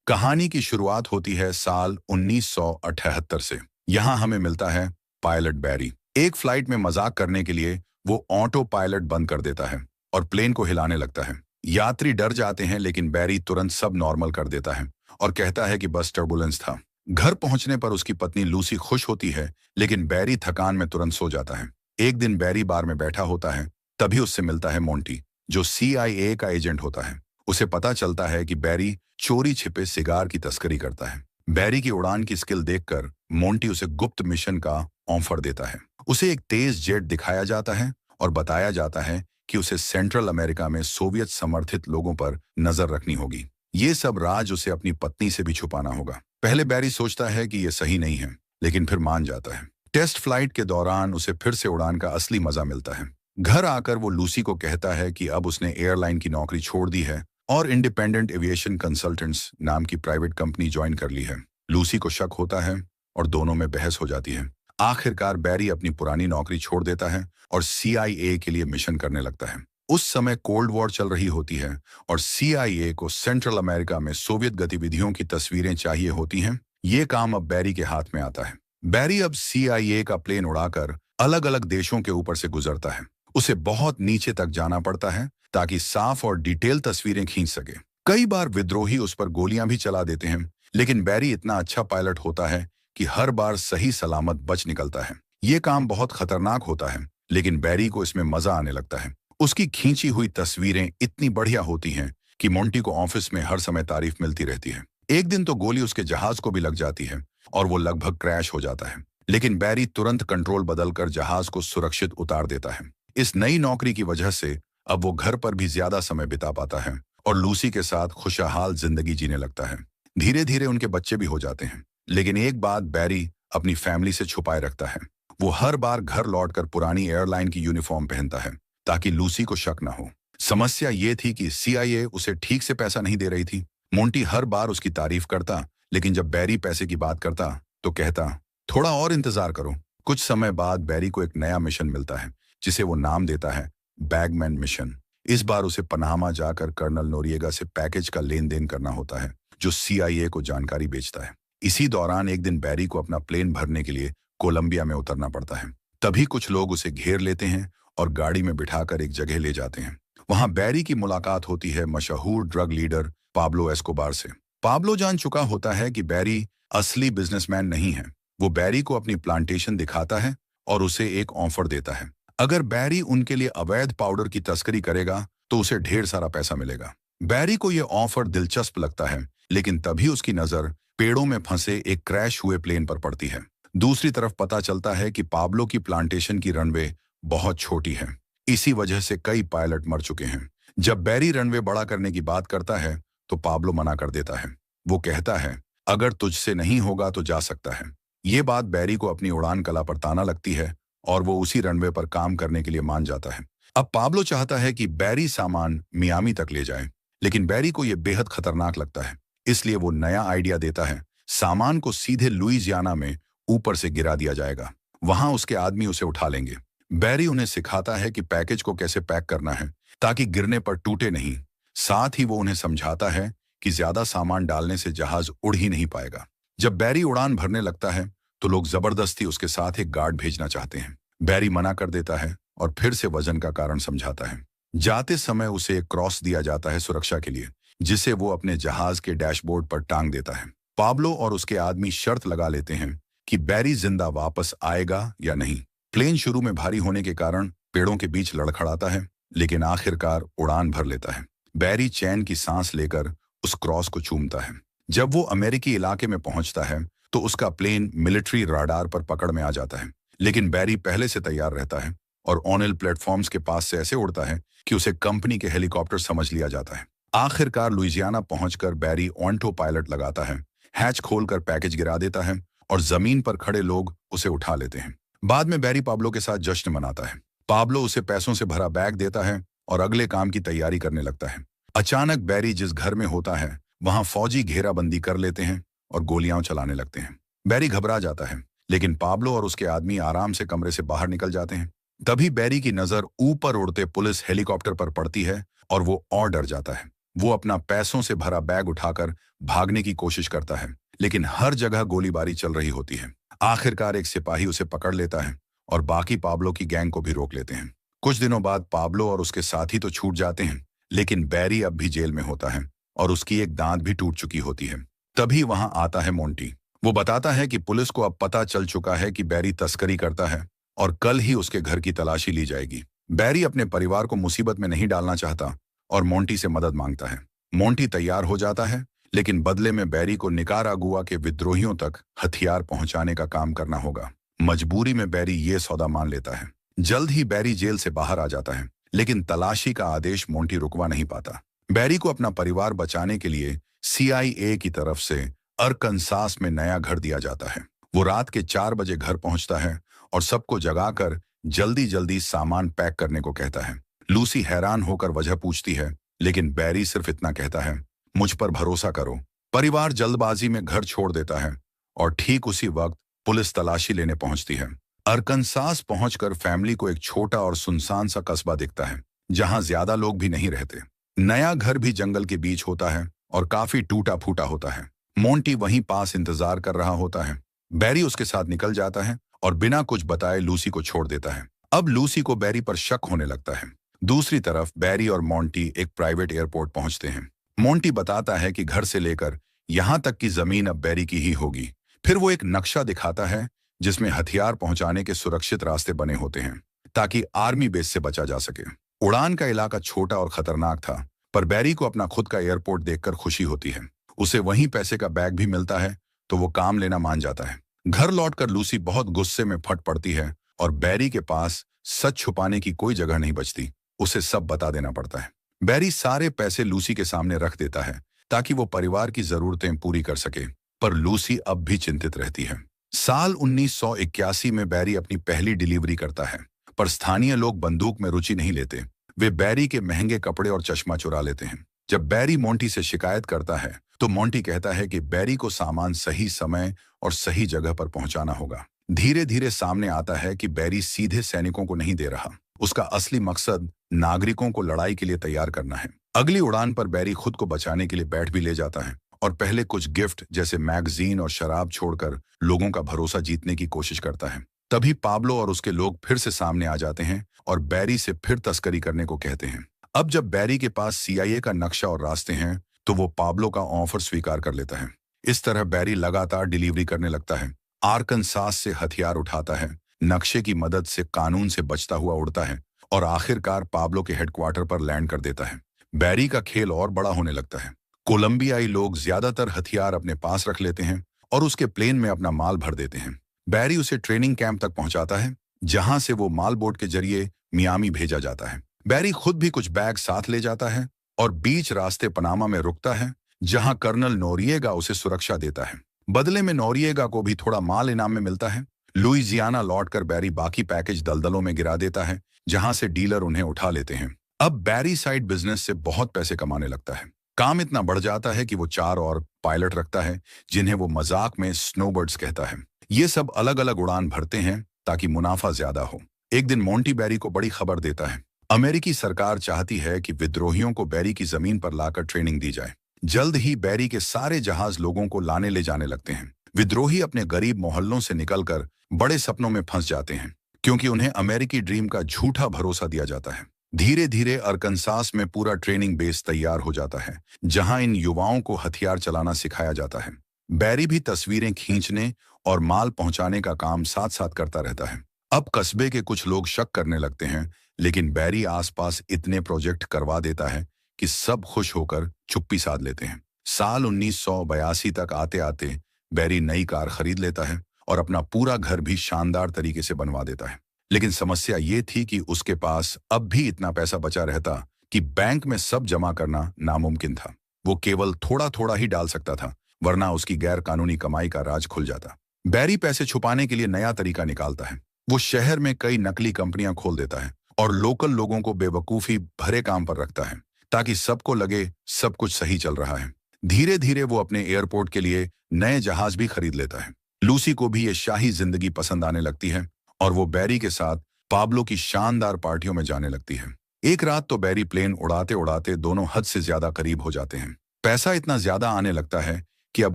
कहानी की शुरुआत होती है साल 1978 से। यहाँ हमें मिलता है पायलट बैरी। एक फ्लाइट में मजाक करने के लिए वो ऑटो पायलट बंद कर देता है और प्लेन को हिलाने लगता है। यात्री डर जाते हैं लेकिन बैरी तुरंत सब नॉर्मल कर देता है और कहता है कि बस टर्बुलेंस था। घर पहुंचने पर उसकी पत्नी लूसी खुश होती है लेकिन बैरी थकान में तुरंत सो जाता है। एक दिन बैरी बार में बैठा होता है, तभी उससे मिलता है मोंटी, जो CIA का एजेंट होता है। उसे पता चलता है कि बैरी चोरी छिपे सिगार की तस्करी करता है। बैरी की उड़ान की स्किल देखकर मोंटी उसे गुप्त मिशन का ऑफर देता है। उसे एक तेज जेट दिखाया जाता है और बताया जाता है कि उसे सेंट्रल अमेरिका में सोवियत समर्थित लोगों पर नजर रखनी होगी। ये सब राज उसे अपनी पत्नी से भी छुपाना होगा। पहले बैरी सोचता है कि यह सही नहीं है, लेकिन फिर मान जाता है। टेस्ट फ्लाइट के दौरान उसे फिर से उड़ान का असली मजा मिलता है। घर आकर वो लूसी को कहता है कि अब उसने एयरलाइन की नौकरी छोड़ दी है और इंडिपेंडेंट एविएशन कंसल्टेंट्स नाम की प्राइवेट कंपनी ज्वाइन कर ली है। लूसी को शक होता है और दोनों में बहस हो जाती है। आखिरकार बैरी अपनी पुरानी नौकरी छोड़ देता है और CIA के लिए मिशन करने लगता है। उस समय कोल्ड वॉर चल रही होती है और CIA को सेंट्रल अमेरिका में सोवियत गतिविधियों की तस्वीरें चाहिए होती हैं। ये काम अब बैरी के हाथ में आता है। बैरी अब CIA का प्लेन उड़ाकर अलग अलग देशों के ऊपर से गुजरता है। उसे बहुत नीचे तक जाना पड़ता है ताकि साफ और डिटेल तस्वीरें खींच सके। कई बार विद्रोही उस पर गोलियां भी चला देते हैं, लेकिन बैरी इतना अच्छा पायलट होता है कि हर बार सही सलामत बच निकलता है। ये काम बहुत खतरनाक होता है, लेकिन बैरी को इसमें मजा आने लगता है। उसकी खींची हुई तस्वीरें इतनी बढ़िया होती हैं कि मोंटी को ऑफिस में हर समय तारीफ मिलती रहती है। एक दिन तो गोली उसके जहाज को भी लग जाती है और वो लगभग क्रैश हो जाता है, लेकिन बैरी तुरंत कंट्रोल बदलकर जहाज को सुरक्षित उतार देता है। इस नई नौकरी की वजह से अब वो घर पर भी ज्यादा समय बिता पाता है और लूसी के साथ खुशहाल जिंदगी जीने लगता है। धीरे धीरे उनके बच्चे भी हो जाते हैं, लेकिन एक बात बैरी अपनी फैमिली से छुपाए रखता है। वो हर बार घर लौटकर पुरानी एयरलाइन की यूनिफॉर्म पहनता है ताकि लूसी को शक न हो। समस्या ये थी कि CIA उसे ठीक से पैसा नहीं दे रही थी। मोंटी हर बार उसकी तारीफ करता, लेकिन जब बैरी पैसे की बात करता तो कहता, थोड़ा और इंतजार करो। कुछ समय बाद बैरी को एक नया मिशन मिलता है जिसे वो नाम देता है बैगमैन मिशन। इस बार उसे पनामा जाकर कर्नल नोरिएगा से पैकेज का लेन देन करना होता है, जो CIA को जानकारी बेचता है। इसी दौरान एक दिन बैरी को अपना प्लेन भरने के लिए कोलंबिया में उतरना पड़ता है। तभी कुछ लोग उसे घेर लेते हैं और गाड़ी में बिठाकर एक जगह ले जाते हैं। वहां बैरी की मुलाकात होती है मशहूर ड्रग लीडर पाब्लो एस्कोबार से। पाब्लो जान चुका होता है कि बैरी असली बिजनेसमैन नहीं है। वो बैरी को अपनी प्लांटेशन दिखाता है और उसे एक ऑफर देता है। अगर बैरी उनके लिए अवैध पाउडर की तस्करी करेगा तो उसे ढेर सारा पैसा मिलेगा। बैरी को यह ऑफर दिलचस्प लगता है, लेकिन तभी उसकी नजर पेड़ों में फंसे एक क्रैश हुए प्लेन पर पड़ती है। दूसरी तरफ पता चलता है कि पाब्लो की प्लांटेशन की रनवे बहुत छोटी है। इसी वजह से कई पायलट मर चुके हैं। जब बैरी रनवे बड़ा करने की बात करता है तो पाब्लो मना कर देता है। वो कहता है, अगर तुझसे नहीं होगा तो जा सकता है। ये बात बैरी को अपनी उड़ान कला पर ताना लगती है और वो उसी रनवे पर काम करने के लिए मान जाता है। अब पाब्लो चाहता है कि बैरी सामान मियामी तक ले जाए, लेकिन बैरी को यह बेहद खतरनाक लगता है। इसलिए वो नया आइडिया देता है, सामान को सीधे लुइजियाना में ऊपर से गिरा दिया जाएगा। वहां उसके आदमी उसे उठा लेंगे। बैरी उन्हें सिखाता है कि पैकेज को कैसे पैक करना है ताकि गिरने पर टूटे नहीं। साथ ही वो उन्हें समझाता है कि ज्यादा सामान डालने से जहाज उड़ ही नहीं पाएगा। जब बैरी उड़ान भरने लगता है तो लोग जबरदस्ती उसके साथ एक गार्ड भेजना चाहते हैं। बैरी मना कर देता है और फिर से वजन का कारण समझाता है। जाते समय उसे एक क्रॉस दिया जाता है सुरक्षा के लिए, जिसे वो अपने जहाज के डैशबोर्ड पर टांग देता है। पाब्लो और उसके आदमी शर्त लगा लेते हैं कि बैरी जिंदा वापस आएगा या नहीं। प्लेन शुरू में भारी होने के कारण पेड़ों के बीच लड़खड़ाता है, लेकिन आखिरकार उड़ान भर लेता है। बैरी चैन की सांस लेकर उस क्रॉस को चूमता है। जब वो अमेरिकी इलाके में पहुंचता है तो उसका प्लेन मिलिट्री राडार पर पकड़ में आ जाता है, लेकिन बैरी पहले से तैयार रहता है और ऑनिल प्लेटफॉर्म्स के पास से ऐसे उड़ता है कि उसे कंपनी के हेलीकॉप्टर समझ लिया जाता है। आखिरकार लुइजियाना पहुंचकर बैरी ऑटो पायलट लगाता है, हैच खोलकर पैकेज गिरा देता है और जमीन पर खड़े लोग उसे उठा लेते हैं। बाद में बैरी पाब्लो के साथ जश्न मनाता है। पाब्लो उसे पैसों से भरा बैग देता है और अगले काम की तैयारी करने लगता है। अचानक बैरी जिस घर में होता है वहां फौजी घेराबंदी कर लेते हैं और गोलियां चलाने लगते हैं। बैरी घबरा जाता है, लेकिन पाब्लो और उसके आदमी आराम से कमरे से बाहर निकल जाते हैं। तभी बैरी की नजर ऊपर उड़ते पुलिस हेलीकॉप्टर पर पड़ती है और वो और डर जाता है। वो अपना पैसों से भरा बैग उठाकर भागने की कोशिश करता है, लेकिन हर जगह गोलीबारी चल रही होती है। आखिरकार एक सिपाही उसे पकड़ लेता है और बाकी पाब्लो की गैंग को भी रोक लेते हैं। कुछ दिनों बाद पाब्लो और उसके साथी तो छूट जाते हैं, लेकिन बैरी अब भी जेल में होता है और उसकी एक दांत भी टूट चुकी होती है। तभी वहां आता है मोंटी। वो बताता है कि पुलिस को अब पता चल चुका है कि बैरी तस्करी करता है और कल ही उसके घर की तलाशी ली जाएगी। बैरी अपने परिवार को मुसीबत में नहीं डालना चाहता और मोंटी से मदद मांगता है। मोंटी तैयार हो जाता है, लेकिन बदले में बैरी को निकारागुआ के विद्रोहियों तक हथियार पहुंचाने का काम करना होगा। मजबूरी में बैरी ये सौदा मान लेता है। जल्द ही बैरी जेल से बाहर आ जाता है, लेकिन तलाशी का आदेश मोंटी रुकवा नहीं पाता। बैरी को अपना परिवार बचाने के लिए CIA की तरफ से अरकनसास में नया घर दिया जाता है। वो रात के 4 बजे घर पहुंचता है और सबको जगाकर जल्दी जल्दी सामान पैक करने को कहता है। लूसी हैरान होकर वजह पूछती है, लेकिन बैरी सिर्फ इतना कहता है, मुझ पर भरोसा करो। परिवार जल्दबाजी में घर छोड़ देता है और ठीक उसी वक्त पुलिस तलाशी लेने पहुंचती है। अरकनसास पहुंचकर फैमिली को एक छोटा और सुनसान सा कस्बा दिखता है, जहां ज्यादा लोग भी नहीं रहते। नया घर भी जंगल के बीच होता है और काफी टूटा फूटा होता है। मोंटी वहीं पास इंतजार कर रहा होता है। बैरी उसके साथ निकल जाता है और बिना कुछ बताए लूसी को छोड़ देता है। अब लूसी को बैरी पर शक होने लगता है। दूसरी तरफ बैरी और मोंटी एक प्राइवेट एयरपोर्ट पहुंचते हैं। मोंटी बताता है कि घर से लेकर यहां तक की जमीन अब बैरी की ही होगी। फिर वो एक नक्शा दिखाता है जिसमें हथियार पहुंचाने के सुरक्षित रास्ते बने होते हैं, ताकि आर्मी बेस से बचा जा सके। उड़ान का इलाका छोटा और खतरनाक था, पर बैरी को अपना खुद का एयरपोर्ट देखकर खुशी होती है। उसे वहीं पैसे का बैग भी मिलता है, तो वो काम लेना मान जाता है। घर लौटकर लूसी बहुत गुस्से में फट पड़ती है और बैरी के पास सच छुपाने की कोई जगह नहीं बचती। उसे सब बता देना पड़ता है। बैरी सारे पैसे लूसी के सामने रख देता है ताकि वो परिवार की जरूरतें पूरी कर सके, पर लूसी अब भी चिंतित रहती है। साल 1981 में बैरी अपनी पहली डिलीवरी करता है, पर स्थानीय लोग बंदूक में रुचि नहीं लेते। वे बैरी के महंगे कपड़े और चश्मा चुरा लेते हैं। जब बैरी मोंटी से शिकायत करता है, तो मोंटी कहता है कि बैरी को सामान सही समय और सही जगह पर पहुंचाना होगा। धीरे धीरे सामने आता है कि बैरी सीधे सैनिकों को नहीं दे रहा। उसका असली मकसद नागरिकों को लड़ाई के लिए तैयार करना है। अगली उड़ान पर बैरी खुद को बचाने के लिए बैठ भी ले जाता है और पहले कुछ गिफ्ट जैसे मैगजीन और शराब छोड़कर लोगों का भरोसा जीतने की कोशिश करता है। तभी पाब्लो और उसके लोग फिर से सामने आ जाते हैं और बैरी से फिर तस्करी करने को कहते हैं। अब जब बैरी के पास CIA का नक्शा और रास्ते हैं, तो वो पाब्लो का ऑफर स्वीकार कर लेता है। इस तरह बैरी लगातार डिलीवरी करने लगता है। आरकनसास से हथियार उठाता है, नक्शे की मदद से कानून से बचता हुआ उड़ता है और आखिरकार पाब्लो के हेडक्वार्टर पर लैंड कर देता है। बैरी का खेल और बड़ा होने लगता है। कोलंबियाई लोग ज्यादातर हथियार अपने पास रख लेते हैं और उसके प्लेन में अपना माल भर देते हैं। बैरी उसे ट्रेनिंग कैंप तक पहुंचाता है, जहां से वो माल बोट के जरिए मियामी भेजा जाता है। बैरी खुद भी कुछ बैग साथ ले जाता है और बीच रास्ते पनामा में रुकता है, जहां कर्नल नोरिएगा उसे सुरक्षा देता है। बदले में नोरिएगा को भी थोड़ा माल इनाम में मिलता है। लुइजियाना लौटकर बैरी बाकी पैकेज दलदलों में गिरा देता है, जहां से डीलर उन्हें उठा लेते हैं। अब बैरी साइड बिजनेस से बहुत पैसे कमाने लगता है। काम इतना बढ़ जाता है कि वो 4 और पायलट रखता है, जिन्हें वो मजाक में स्नोबर्ड्स कहता है। ये सब अलग अलग उड़ान भरते हैं ताकि मुनाफा ज्यादा हो। एक दिन मोंटी बैरी को बड़ी खबर देता है। अमेरिकी सरकार चाहती है कि विद्रोहियों को बैरी की जमीन पर लाकर ट्रेनिंग दी जाए। जल्द ही बैरी के सारे जहाज लोगों को लाने ले जाने लगते हैं। विद्रोही अपने गरीब मोहल्लों से निकलकर बड़े सपनों में फंस जाते हैं, क्योंकि उन्हें अमेरिकी ड्रीम का झूठा भरोसा दिया जाता है। धीरे धीरे अरकनसास में पूरा ट्रेनिंग बेस तैयार हो जाता है, जहां इन युवाओं को हथियार चलाना सिखाया जाता है। बैरी भी तस्वीरें खींचने और माल पहुंचाने का काम साथ साथ करता रहता है। अब कस्बे के कुछ लोग शक करने लगते हैं, लेकिन बैरी आसपास इतने प्रोजेक्ट करवा देता है कि सब खुश होकर चुप्पी साध लेते हैं। साल 1982 तक आते आते बैरी नई कार खरीद लेता है और अपना पूरा घर भी शानदार तरीके से बनवा देता है। लेकिन समस्या ये थी कि उसके पास अब भी इतना पैसा बचा रहता कि बैंक में सब जमा करना नामुमकिन था। वो केवल थोड़ा थोड़ा ही डाल सकता था, वरना उसकी गैर कानूनी कमाई का राज खुल जाता। बैरी पैसे छुपाने के लिए नया तरीका निकालता है। वो शहर में कई नकली कंपनियां खोल देता है और लोकल लोगों को बेवकूफी भरे काम पर रखता है, ताकि सबको लगे सब कुछ सही चल रहा है। धीरे धीरे वो अपने एयरपोर्ट के लिए नए जहाज भी खरीद लेता है। लूसी को भी ये शाही जिंदगी पसंद आने लगती है और वो बैरी के साथ पाब्लो की शानदार पार्टियों में जाने लगती है। एक रात तो बैरी प्लेन उड़ाते उड़ाते दोनों हद से ज्यादा करीब हो जाते हैं। पैसा इतना ज्यादा आने लगता है कि अब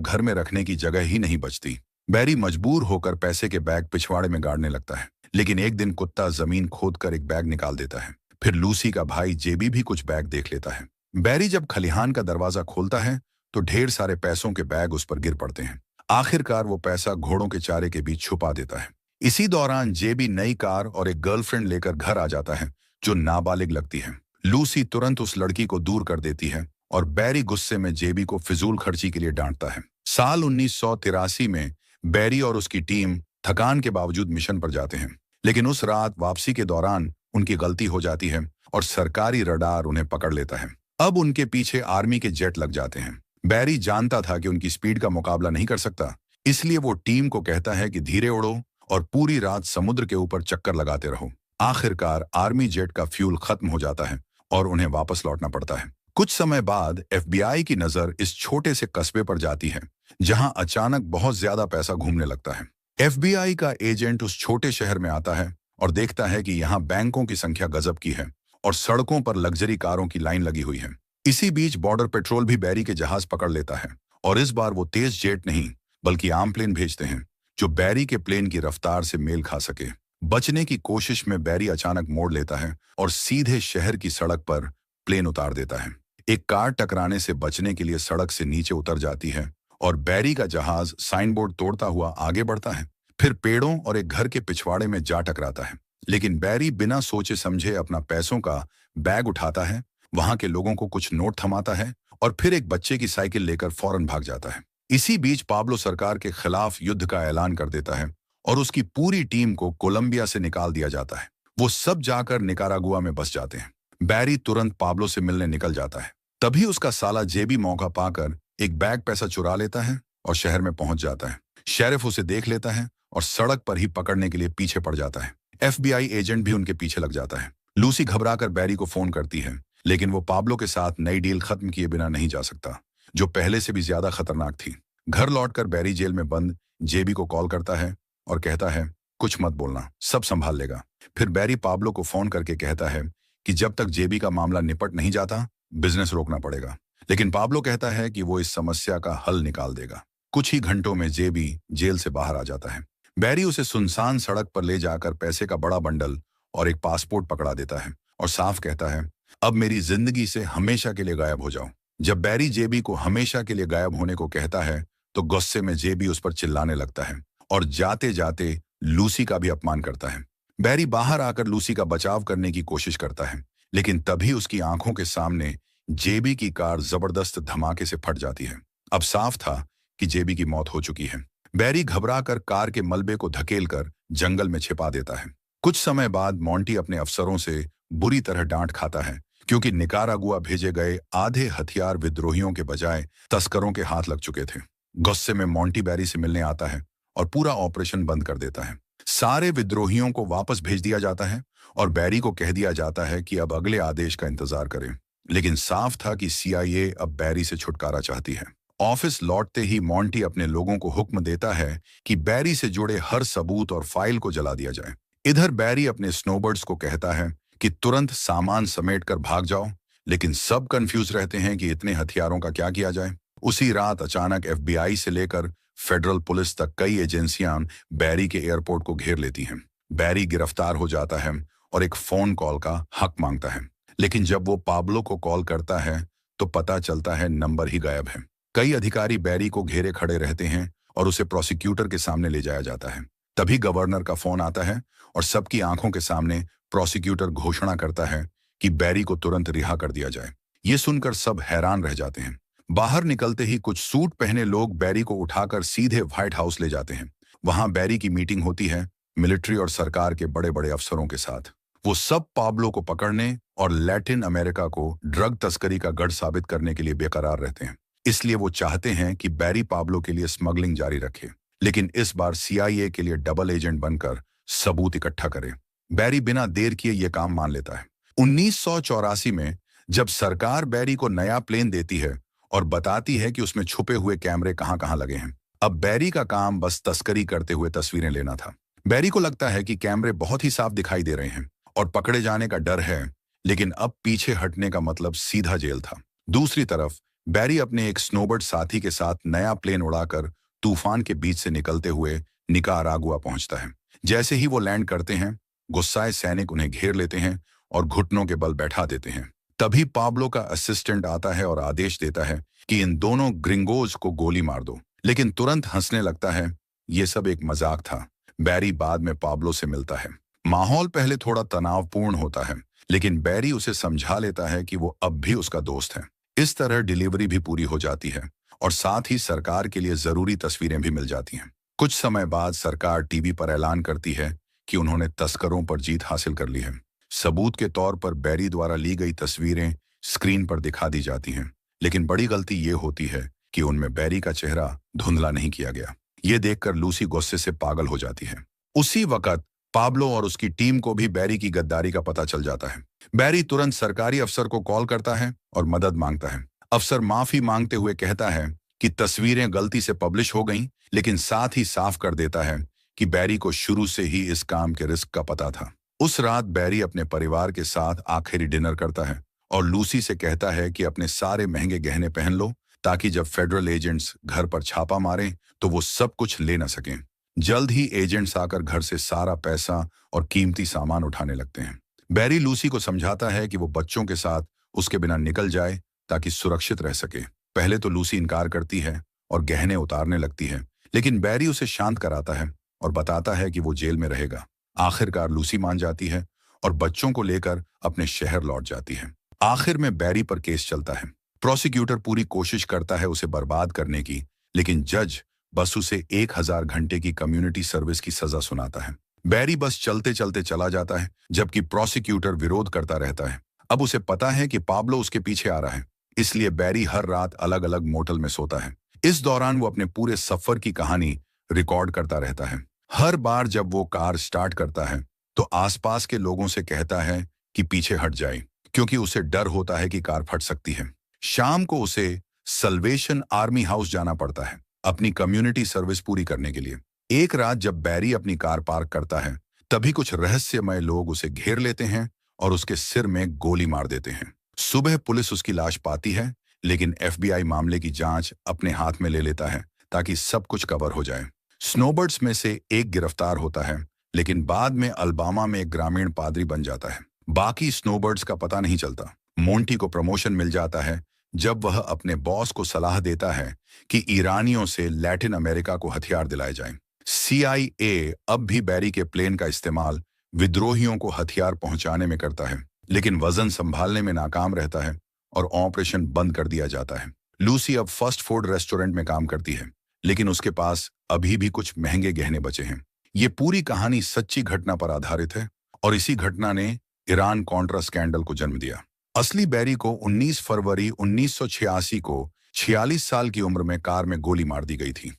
घर में रखने की जगह ही नहीं बचती। बैरी मजबूर होकर पैसे के बैग पिछवाड़े में गाड़ने लगता है, लेकिन एक दिन कुत्ता जमीन खोदकर एक बैग निकाल देता है। फिर लूसी का भाई जेबी भी कुछ बैग देख लेता है। बैरी जब खलिहान का दरवाजा खोलता है तो ढेर सारे पैसों के बैग उस पर गिर पड़ते हैं। आखिरकार वो पैसा घोड़ों के चारे के बीच छुपा देता है। इसी दौरान जेबी नई कार और एक गर्लफ्रेंड लेकर घर आ जाता है जो नाबालिग लगती है। लूसी तुरंत उस लड़की को दूर कर देती है और बैरी गुस्से में जेबी को फिजूल खर्ची के लिए डांटता है। साल 1983 में बैरी और उसकी टीम थकान के बावजूद मिशन पर जाते हैं, लेकिन उस रात वापसी के दौरान उनकी गलती हो जाती है और सरकारी रडार उन्हें पकड़ लेता है। अब उनके पीछे आर्मी के जेट लग जाते हैं। बैरी जानता था कि उनकी स्पीड का मुकाबला नहीं कर सकता, इसलिए वो टीम को कहता है कि धीरे उड़ो और पूरी रात समुद्र के ऊपर चक्कर लगाते रहो। आखिरकार आर्मी जेट का फ्यूल खत्म हो जाता है और उन्हें वापस लौटना पड़ता है। कुछ समय बाद एफबीआई की नजर इस छोटे से कस्बे पर जाती है जहां अचानक बहुत ज्यादा पैसा घूमने लगता है। एफबीआई का एजेंट उस छोटे शहर में आता है और देखता है कि यहाँ बैंकों की संख्या गजब की है और सड़कों पर लग्जरी कारों की लाइन लगी हुई है। इसी बीच बॉर्डर पेट्रोल भी बैरी के जहाज पकड़ लेता है और इस बार वो तेज जेट नहीं बल्कि आम प्लेन भेजते हैं जो बैरी के प्लेन की रफ्तार से मेल खा सके। बचने की कोशिश में बैरी अचानक मोड़ लेता है और सीधे शहर की सड़क पर प्लेन उतार देता है। एक कार टकराने से बचने के लिए सड़क से नीचे उतर जाती है और बैरी का जहाज साइन बोर्ड तोड़ता हुआ आगे बढ़ता है। फिर पेड़ों और एक घर के पिछवाड़े में जा टकराता है, लेकिन बैरी बिना सोचे समझे अपना पैसों का बैग उठाता है, वहां के लोगों को कुछ नोट थमाता है और फिर एक बच्चे की साइकिल लेकर फौरन भाग जाता है। इसी बीच पाब्लो सरकार के खिलाफ युद्ध का ऐलान कर देता है और उसकी पूरी टीम को कोलंबिया से निकाल दिया जाता है। वो सब जाकर निकारागुआ में बस जाते हैं। बैरी तुरंत पाब्लो से मिलने निकल जाता है। तभी उसका साला जेबी मौका पाकर एक बैग पैसा चुरा लेता है और शहर में पहुंच जाता है। शेरिफ उसे देख लेता है और सड़क पर ही पकड़ने के लिए पीछे पड़ जाता है। एफबीआई एजेंट भी उनके पीछे लग जाता है। लूसी घबराकर बैरी को फोन करती है, लेकिन वो पाब्लो के साथ नई डील खत्म किए बिना नहीं जा सकता, जो पहले से भी ज्यादा खतरनाक थी। घर लौटकर बैरी जेल में बंद जेबी को कॉल करता है और कहता है, कुछ मत बोलना, सब संभाल लेगा। फिर बैरी पाब्लो को फोन करके कहता है कि जब तक जेबी का मामला निपट नहीं जाता बिजनेस रोकना पड़ेगा, लेकिन पाब्लो कहता है कि वो इस समस्या का हल निकाल देगा। कुछ ही घंटों में जेबी जेल से बाहर आ जाता है। बैरी उसे सुनसान सड़क पर ले जाकर पैसे का बड़ा बंडल और एक पासपोर्ट पकड़ा देता है और साफ कहता है, अब मेरी जिंदगी से हमेशा के लिए गायब हो जाओ। जब बैरी जेबी को हमेशा के लिए गायब होने को कहता है तो गुस्से में जेबी उस पर चिल्लाने लगता है और जाते जाते लूसी का भी अपमान करता है। बैरी बाहर आकर लूसी का बचाव करने की कोशिश करता है, लेकिन तभी उसकी आंखों के सामने जेबी की कार जबरदस्त धमाके से फट जाती है। अब साफ था कि जेबी की मौत हो चुकी है। बैरी घबराकर कार के मलबे को धकेलकर जंगल में छिपा देता है। कुछ समय बाद मोंटी अपने अफसरों से बुरी तरह डांट खाता है क्योंकि निकारागुआ भेजे गए आधे हथियार विद्रोहियों के बजाय तस्करों के हाथ लग चुके थे। गुस्से में मोंटी बैरी से मिलने आता है और पूरा ऑपरेशन बंद कर देता है। सारे विद्रोहियों को वापस भेज दिया जाता है और बैरी को कह दिया जाता है कि अब अगले आदेश का इंतजार करें। लेकिन साफ था कि सीआईए अब बैरी से छुटकारा चाहती है। ऑफिस लौटते ही मोंटी अपने लोगों को हुक्म देता है कि बैरी से जुड़े हर सबूत और फाइल को जला दिया जाए। इधर बैरी अपने स्नोबर्ड्स को कहता है कि तुरंत सामान समेटकर भाग जाओ, लेकिन सब कंफ्यूज रहते हैं कि इतने हथियारों का क्या किया जाए। उसी रात अचानक एफबीआई से लेकर फेडरल पुलिस तक कई एजेंसियां बैरी के एयरपोर्ट को घेर लेती हैं। बैरी गिरफ्तार हो जाता है और एक फोन कॉल का हक मांगता है, लेकिन जब वो पाब्लो को कॉल करता है तो पता चलता है नंबर ही गायब है। कई अधिकारी बैरी को घेरे खड़े रहते हैं और उसे प्रोसिक्यूटर के सामने ले जाया जाता है। तभी गवर्नर का फोन आता है और सबकी आंखों के सामने प्रोसिक्यूटर घोषणा करता है कि बैरी को तुरंत रिहा कर दिया जाए। ये सुनकर सब हैरान रह जाते हैं। बाहर निकलते ही कुछ सूट पहने लोग बैरी को उठाकर सीधे व्हाइट हाउस ले जाते हैं। वहां बैरी की मीटिंग होती है मिलिट्री और सरकार के बड़े बड़े अफसरों के साथ। वो सब पाब्लो को पकड़ने और लैटिन अमेरिका को ड्रग तस्करी का गढ़ साबित करने के लिए बेकरार रहते हैं। इसलिए वो चाहते हैं कि बैरी पाब्लो के लिए स्मगलिंग जारी रखे, लेकिन इस बार सीआईए के लिए डबल एजेंट बनकर सबूत इकट्ठा करे। बैरी बिना देर किए ये काम मान लेता है। 1984 में जब सरकार बैरी को नया प्लेन देती है और बताती है कि उसमें छुपे हुए कैमरे कहां-कहां लगे हैं, अब बैरी का काम बस तस्करी करते हुए तस्वीरें लेना था। बैरी को लगता है कि कैमरे बहुत ही साफ दिखाई दे रहे हैं और पकड़े जाने का डर है, लेकिन अब पीछे हटने का मतलब सीधा जेल था। दूसरी तरफ बैरी अपने एक स्नोबर्ड साथी के साथ नया प्लेन उड़ाकर तूफान के बीच से निकलते हुए निकारागुआ पहुंचता है। जैसे ही वो लैंड करते हैं, गुस्साए सैनिक उन्हें घेर लेते हैं और घुटनों के बल बैठा देते हैं। तभी पाब्लो का असिस्टेंट आता है और आदेश देता है कि इन दोनों ग्रिंगोज को गोली मार दो, लेकिन तुरंत हंसने लगता है। ये सब एक मजाक था। बैरी बाद में पाब्लो से मिलता है। माहौल पहले थोड़ा तनावपूर्ण होता है, लेकिन बैरी उसे समझा लेता है कि वो अब भी उसका दोस्त है। इस तरह डिलीवरी भी पूरी हो जाती है और साथ ही सरकार के लिए जरूरी तस्वीरें भी मिल जाती हैं। कुछ समय बाद सरकार टीवी पर ऐलान करती है कि उन्होंने तस्करों पर जीत हासिल कर ली है। सबूत के तौर पर बैरी द्वारा ली गई तस्वीरें स्क्रीन पर दिखा दी जाती हैं, लेकिन बड़ी गलती ये होती है कि उनमें बैरी का चेहरा धुंधला नहीं किया गया। ये देखकर लूसी गुस्से से पागल हो जाती है। उसी वक्त पाब्लो और उसकी टीम को भी बैरी की गद्दारी का पता चल जाता है। बैरी तुरंत सरकारी अफसर को कॉल करता है और मदद मांगता है। अफसर माफी मांगते हुए कहता है कि तस्वीरें गलती से पब्लिश हो गईं, लेकिन साथ ही साफ कर देता है कि बैरी को शुरू से ही इस काम के रिस्क का पता था। उस रात बैरी अपने परिवार के साथ आखिरी डिनर करता है और लूसी से कहता है कि अपने सारे महंगे गहने पहन लो, ताकि जब फेडरल एजेंट्स घर पर छापा मारें तो वो सब कुछ ले न सकें। जल्द ही एजेंट्स आकर घर से सारा पैसा और कीमती सामान उठाने लगते हैं। बैरी लूसी को समझाता है कि वो बच्चों के साथ उसके बिना निकल जाए ताकि सुरक्षित रह सके। पहले तो लूसी इनकार करती है और गहने उतारने लगती है, लेकिन बैरी उसे शांत कराता है और बताता है कि वो जेल में रहेगा। आखिरकार लूसी मान जाती है और बच्चों को लेकर अपने शहर लौट जाती है। आखिर में बैरी पर केस चलता है। प्रोसिक्यूटर पूरी कोशिश करता है उसे बर्बाद करने की, लेकिन जज बस उसे 1000 घंटे की कम्युनिटी सर्विस की सजा सुनाता है। बैरी बस चलते चलते चला जाता है, जबकि प्रोसिक्यूटर विरोध करता रहता है। अब उसे पता है कि पाब्लो उसके पीछे आ रहा है, इसलिए बैरी हर रात अलग अलग मोटल में सोता है। इस दौरान वो अपने पूरे सफर की कहानी रिकॉर्ड करता रहता है। हर बार जब वो कार स्टार्ट करता है तो आसपास के लोगों से कहता है कि पीछे हट जाए, क्योंकि उसे डर होता है कि कार फट सकती है। शाम को उसे सल्वेशन आर्मी हाउस जाना पड़ता है अपनी कम्युनिटी सर्विस पूरी करने के लिए। एक रात जब बैरी अपनी कार पार्क करता है, तभी कुछ रहस्यमय लोग उसे घेर लेते हैं और उसके सिर में गोली मार देते हैं। सुबह पुलिस उसकी लाश पाती है, लेकिन एफबीआई मामले की जांच अपने हाथ में ले लेता है ताकि सब कुछ कवर हो जाए। स्नोबर्ड्स में से एक गिरफ्तार होता है, लेकिन बाद में अल्बामा में एक ग्रामीण पादरी बन जाता है। बाकी स्नोबर्ड्स का पता नहीं चलता। मोंटी को प्रमोशन मिल जाता है जब वह अपने बॉस को सलाह देता है कि ईरानियों से लैटिन अमेरिका को हथियार दिलाए जाएं। CIA अब भी बैरी के प्लेन का इस्तेमाल विद्रोहियों को हथियार पहुंचाने में करता है, लेकिन वजन संभालने में नाकाम रहता है और ऑपरेशन बंद कर दिया जाता है। लूसी अब फास्ट फूड रेस्टोरेंट में काम करती है, लेकिन उसके पास अभी भी कुछ महंगे गहने बचे हैं। ये पूरी कहानी सच्ची घटना पर आधारित है और इसी घटना ने ईरान कॉन्ट्रा स्कैंडल को जन्म दिया। असली बैरी को 19 फरवरी 1986 को 46 साल की उम्र में कार में गोली मार दी गई थी।